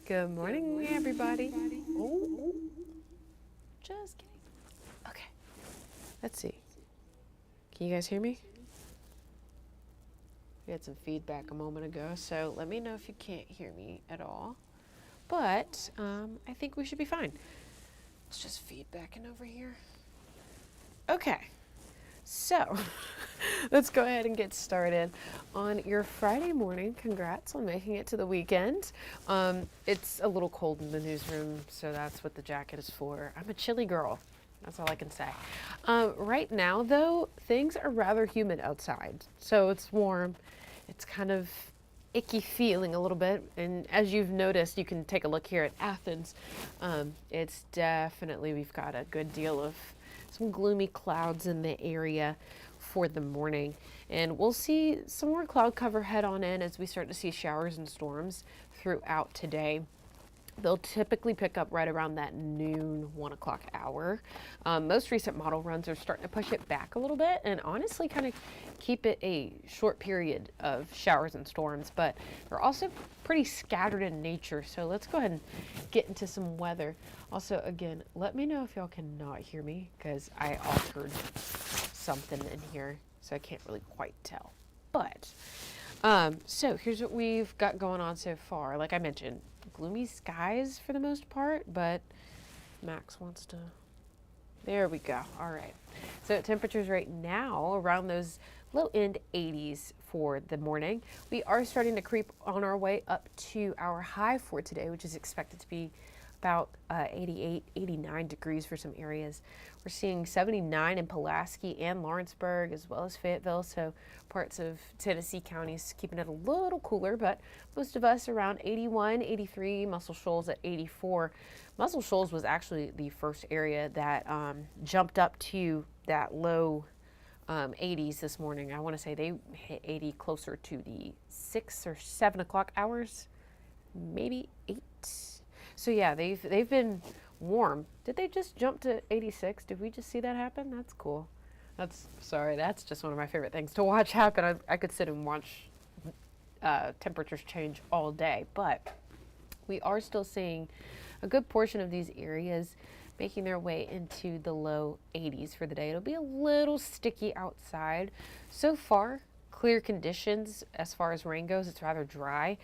Good morning, everybody. Oh, just kidding. Okay, let's see. Can you guys hear me? We had some feedback a moment ago, so let me know if you can't hear me at all. But I think we should be fine. It's just feedbacking over here. Okay, so let's go ahead and get started on your Friday morning. Congrats on making it to the weekend. It's a little cold in the newsroom, so that's what the jacket is for. I'm a chilly girl. That's all I can say. Right now, though, things are rather humid outside. So it's warm. It's kind of icky feeling a little bit. And as you've noticed, you can take a look here at Athens. It's definitely, we've got a good deal of some gloomy clouds in the area for the morning. And we'll see some more cloud cover head on in as we start to see showers and storms throughout today. They'll typically pick up right around that noon, 1 o'clock hour. Most recent model runs are starting to push it back a little bit and honestly kind of keep it a short period of showers and storms, but they're also pretty scattered in nature. So let's go ahead and get into some weather. Also, again, let me know if y'all cannot hear me because I altered something in here, so I can't really quite tell. But so here's what we've got going on so far. Like I mentioned, gloomy skies for the most part, but Max wants to, there we go. All right. So temperatures right now around those low end 80s for the morning. We are starting to creep on our way up to our high for today, which is expected to be about 88, 89 degrees for some areas. We're seeing 79 in Pulaski and Lawrenceburg, as well as Fayetteville. So parts of Tennessee counties keeping it a little cooler, but most of us around 81, 83, Muscle Shoals at 84. Muscle Shoals was actually the first area that jumped up to that low 80s this morning. I want to say they hit 80 closer to the 6 or 7 o'clock hours, maybe 8. So yeah, they've been warm. Did they just jump to 86? Did we just see that happen? That's cool. That's just one of my favorite things to watch happen. I could sit and watch temperatures change all day, but we are still seeing a good portion of these areas making their way into the low 80s for the day. It'll be a little sticky outside. So far, clear conditions as far as rain goes. It's rather dry.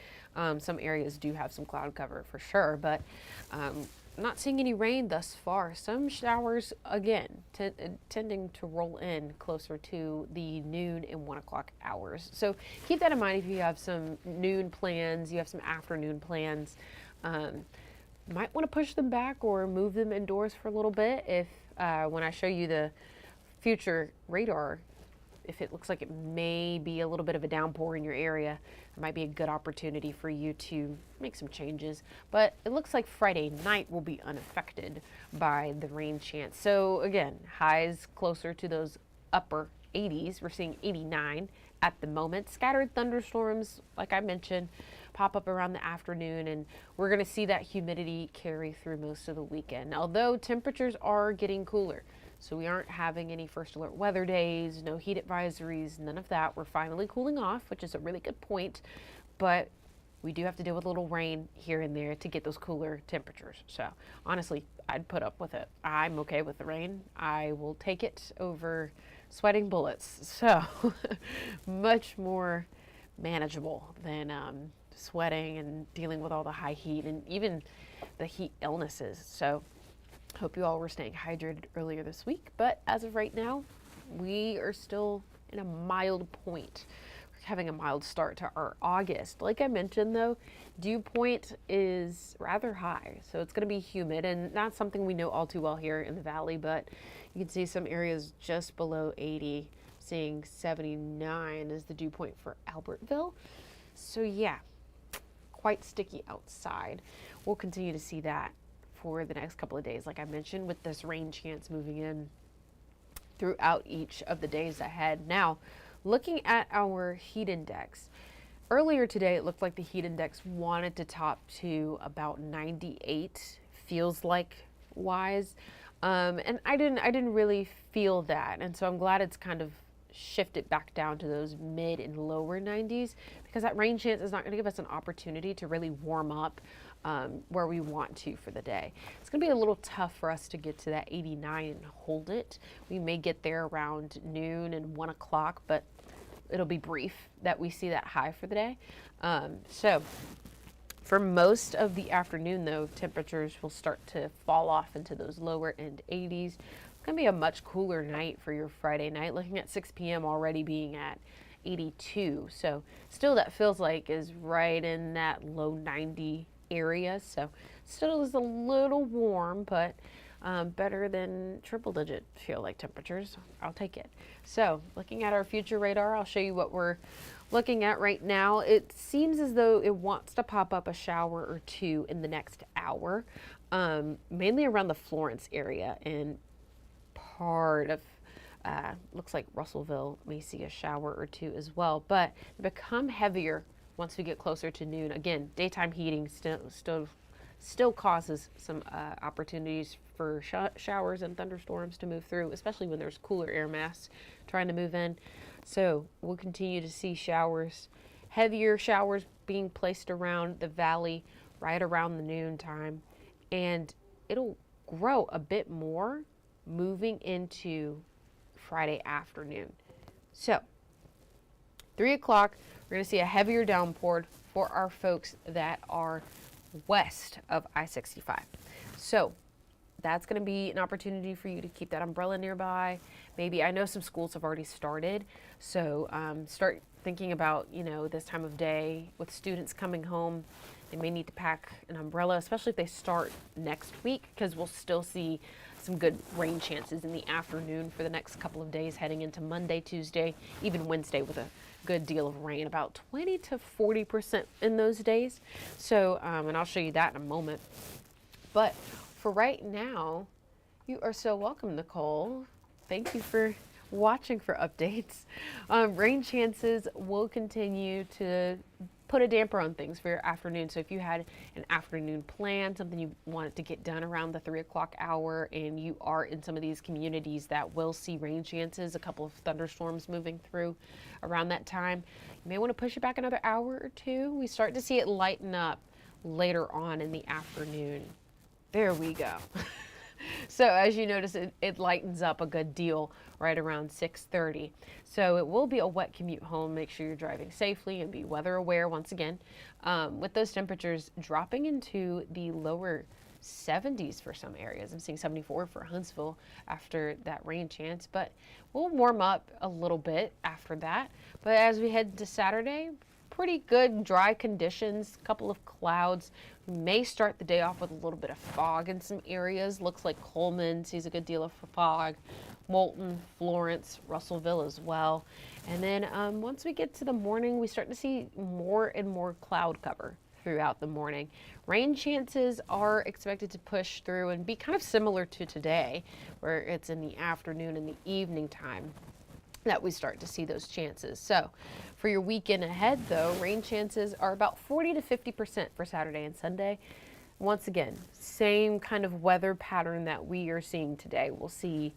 Some areas do have some cloud cover for sure, but not seeing any rain thus far. Some showers, again, tending to roll in closer to the noon and 1 o'clock hours. So keep that in mind if you have some noon plans, you have some afternoon plans. Might want to push them back or move them indoors for a little bit if when I show you the future radar, if it looks like it may be a little bit of a downpour in your area, it might be a good opportunity for you to make some changes. But it looks like Friday night will be unaffected by the rain chance. So again, highs closer to those upper 80s. We're seeing 89 at the moment. Scattered thunderstorms, like I mentioned, pop up around the afternoon, and we're going to see that humidity carry through most of the weekend. Although temperatures are getting cooler. So we aren't having any first alert weather days, no heat advisories, none of that. We're finally cooling off, which is a really good point, but we do have to deal with a little rain here and there to get those cooler temperatures. So honestly, I'd put up with it. I'm okay with the rain. I will take it over sweating bullets. So much more manageable than sweating and dealing with all the high heat and even the heat illnesses. So hope you all were staying hydrated earlier this week, but as of right now, we are still in a mild point. We're having a mild start to our August. Like I mentioned though, dew point is rather high, so it's going to be humid, and that's something we know all too well here in the valley, but you can see some areas just below 80, seeing 79 is the dew point for Albertville. So yeah, quite sticky outside. We'll continue to see that for the next couple of days, like I mentioned, with this rain chance moving in throughout each of the days ahead. Now, looking at our heat index, earlier today it looked like the heat index wanted to top to about 98, feels like wise, and I didn't really feel that, and so I'm glad it's kind of shift it back down to those mid and lower 90s, because that rain chance is not going to give us an opportunity to really warm up where we want to for the day. It's going to be a little tough for us to get to that 89 and hold it. We may get there around noon and 1 o'clock, but it'll be brief that we see that high for the day. So for most of the afternoon, though, temperatures will start to fall off into those lower end 80s. It's going to be a much cooler night for your Friday night, looking at 6 p.m. already being at 82. So still that feels like is right in that low 90 area. So still is a little warm, but better than triple digit feel like temperatures. I'll take it. So looking at our future radar, I'll show you what we're looking at right now. It seems as though it wants to pop up a shower or two in the next hour, mainly around the Florence area, and part of looks like Russellville may see a shower or two as well, but they become heavier once we get closer to noon. Again, daytime heating still causes some opportunities for showers and thunderstorms to move through, especially when there's cooler air mass trying to move in. So we'll continue to see showers, heavier showers being placed around the valley right around the noon time, and it'll grow a bit more moving into Friday afternoon. So 3 o'clock, we're going to see a heavier downpour for our folks that are west of I-65. So that's going to be an opportunity for you to keep that umbrella nearby. Maybe, I know some schools have already started, so start thinking about, this time of day with students coming home. They may need to pack an umbrella, especially if they start next week, because we'll still see some good rain chances in the afternoon for the next couple of days heading into Monday, Tuesday, even Wednesday with a good deal of rain, about 20 to 40% in those days. So, and I'll show you that in a moment. But for right now, you are so welcome, Nicole. Thank you for watching for updates. Rain chances will continue to put a damper on things for your afternoon. So if you had an afternoon plan, something you wanted to get done around the 3 o'clock hour, and you are in some of these communities that will see rain chances, a couple of thunderstorms moving through around that time, you may want to push it back another hour or two. We start to see it lighten up later on in the afternoon. There we go. So as you notice, it lightens up a good deal right around 6:30. So it will be a wet commute home. Make sure you're driving safely and be weather aware once again. With those temperatures dropping into the lower 70s for some areas. I'm seeing 74 for Huntsville after that rain chance, but we'll warm up a little bit after that. But as we head to Saturday, pretty good dry conditions, a couple of clouds. We may start the day off with a little bit of fog in some areas. Looks like Coleman sees a good deal of fog, Moulton, Florence, Russellville as well. And then once we get to the morning, we start to see more and more cloud cover throughout the morning. Rain chances are expected to push through and be kind of similar to today, where it's in the afternoon and the evening time that we start to see those chances. So for your weekend ahead, though, rain chances are about 40 to 50% for Saturday and Sunday. Once again, same kind of weather pattern that we are seeing today. We'll see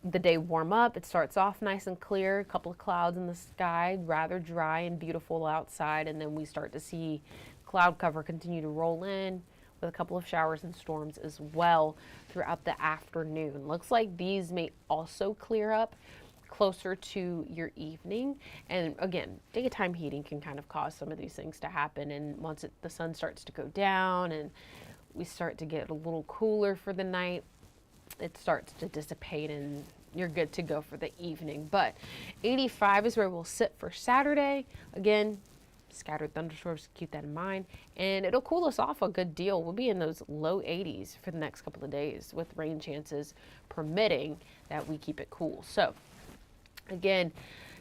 the day warm up. It starts off nice and clear, a couple of clouds in the sky, rather dry and beautiful outside, and then we start to see cloud cover continue to roll in with a couple of showers and storms as well throughout the afternoon. Looks like these may also clear up closer to your evening. And again, daytime heating can kind of cause some of these things to happen. And once the sun starts to go down and we start to get a little cooler for the night, it starts to dissipate and you're good to go for the evening. But 85 is where we'll sit for Saturday. Again, scattered thunderstorms, keep that in mind. And it'll cool us off a good deal. We'll be in those low 80s for the next couple of days with rain chances permitting that we keep it cool. So again,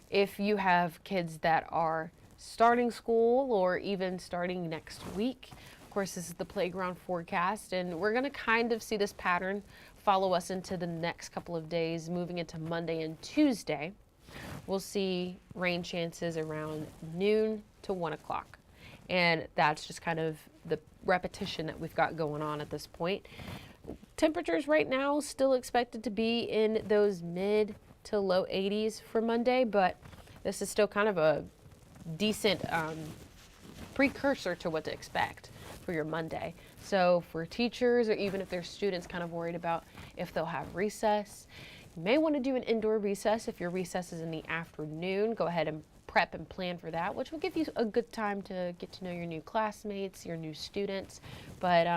if you have kids that are starting school or even starting next week, of course, this is the playground forecast, and we're going to kind of see this pattern follow us into the next couple of days, moving into Monday and Tuesday. We'll see rain chances around noon to 1 o'clock. And that's just kind of the repetition that we've got going on at this point. Temperatures right now still expected to be in those mid to low 80s for Monday, but this is still kind of a decent precursor to what to expect for your Monday. So for teachers, or even if there's students kind of worried about if they'll have recess, you may want to do an indoor recess. If your recess is in the afternoon, go ahead and prep and plan for that, which will give you a good time to get to know your new classmates, your new students. But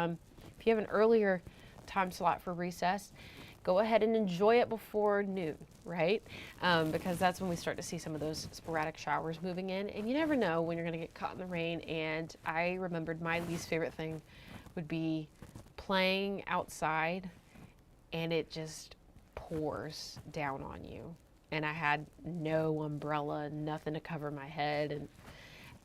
if you have an earlier time slot for recess, go ahead and enjoy it before noon, right? Because that's when we start to see some of those sporadic showers moving in, and you never know when you're going to get caught in the rain. And I remembered my least favorite thing would be playing outside and it just pours down on you. And I had no umbrella, nothing to cover my head, and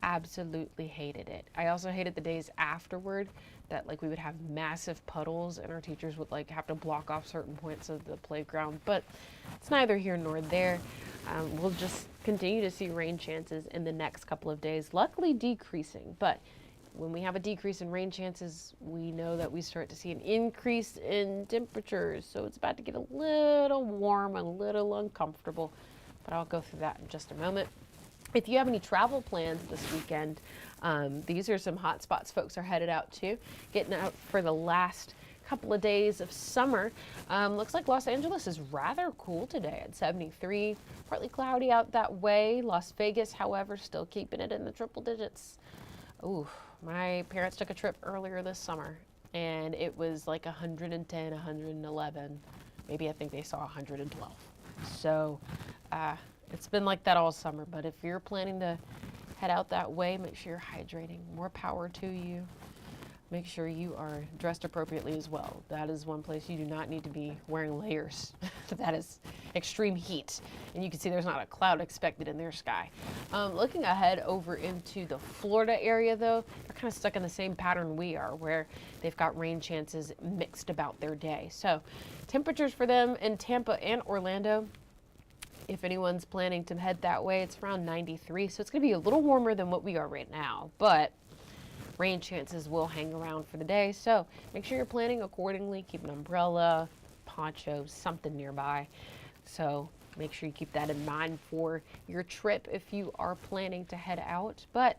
absolutely hated it. I also hated the days afterward that like we would have massive puddles and our teachers would like have to block off certain points of the playground, but it's neither here nor there. We'll just continue to see rain chances in the next couple of days, luckily decreasing. But when we have a decrease in rain chances, we know that we start to see an increase in temperatures. So it's about to get a little warm, a little uncomfortable, but I'll go through that in just a moment. If you have any travel plans this weekend, these are some hot spots folks are headed out to, getting out for the last couple of days of summer. Looks like Los Angeles is rather cool today at 73, partly cloudy out that way. Las Vegas, however, still keeping it in the triple digits. Ooh, my parents took a trip earlier this summer and it was like 110, 111. Maybe I think they saw 112. So it's been like that all summer, but if you're planning to head out that way, make sure you're hydrating. More power to you. Make sure you are dressed appropriately as well. That is one place you do not need to be wearing layers. That is extreme heat. And you can see there's not a cloud expected in their sky. Looking ahead over into the Florida area though, they're kind of stuck in the same pattern we are, where they've got rain chances mixed about their day. So temperatures for them in Tampa and Orlando, if anyone's planning to head that way, it's around 93. So it's going to be a little warmer than what we are right now, but rain chances will hang around for the day. So make sure you're planning accordingly. Keep an umbrella, poncho, something nearby. So make sure you keep that in mind for your trip if you are planning to head out. But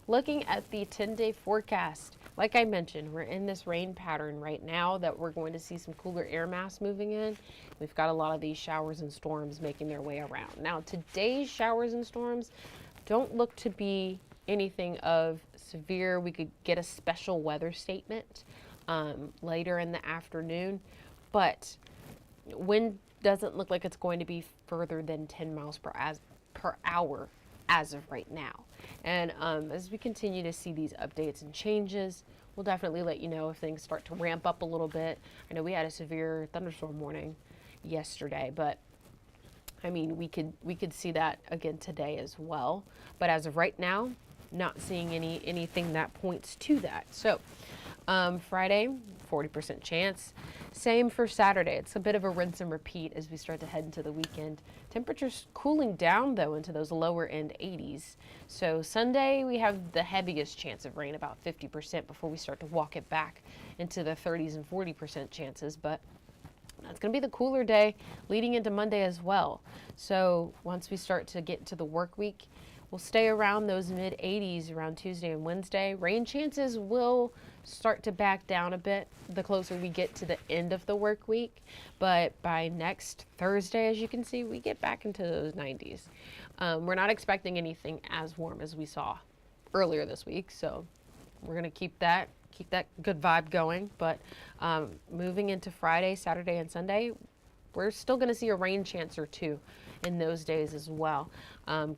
looking at the 10-day forecast, like I mentioned, we're in this rain pattern right now that we're going to see some cooler air mass moving in. We've got a lot of these showers and storms making their way around. Now, today's showers and storms don't look to be anything of severe. We could get a special weather statement later in the afternoon, but wind doesn't look like it's going to be further than 10 miles per hour as of right now. And as we continue to see these updates and changes, we'll definitely let you know if things start to ramp up a little bit. I know we had a severe thunderstorm warning yesterday, but I mean, we could see that again today as well. But as of right now, not seeing anything that points to that. So Friday, 40% chance. Same for Saturday. It's a bit of a rinse and repeat as we start to head into the weekend. Temperatures cooling down though into those lower end 80s. So Sunday we have the heaviest chance of rain, about 50%, before we start to walk it back into the 30s and 40% chances. But that's going to be the cooler day leading into Monday as well. So once we start to get into the work week, we'll stay around those mid 80s around Tuesday and Wednesday. Rain chances will start to back down a bit the closer we get to the end of the work week. But by next Thursday, as you can see, we get back into those 90s. We're not expecting anything as warm as we saw earlier this week. So we're going to keep that good vibe going. But moving into Friday, Saturday, and Sunday, we're still going to see a rain chance or two in those days as well.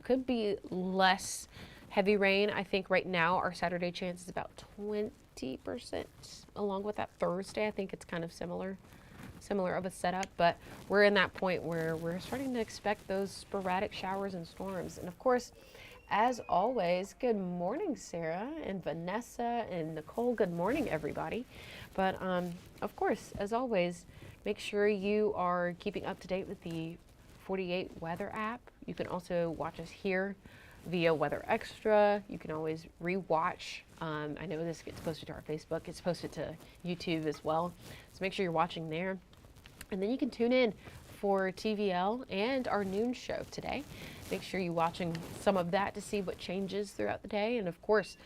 Could be less heavy rain. I think right now our Saturday chance is about 20%. Along with that Thursday, I think it's kind of similar of a setup, but we're in that point where we're starting to expect those sporadic showers and storms. And of course, as always, good morning, Sarah and Vanessa and Nicole. Good morning, everybody. But of course, as always, make sure you are keeping up to date with the 48 Weather app. You can also watch us here via Weather Extra. You can always rewatch. I know this gets posted to our Facebook. It's posted to YouTube as well. So make sure you're watching there. And then you can tune in for TVL and our noon show today. Make sure you're watching some of that to see what changes throughout the day. And of course,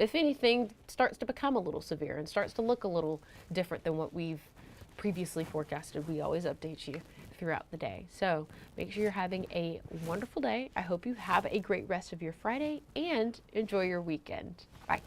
if anything, starts to become a little severe and starts to look a little different than what we've previously forecasted, we always update you throughout the day. So make sure you're having a wonderful day. I hope you have a great rest of your Friday and enjoy your weekend. Bye.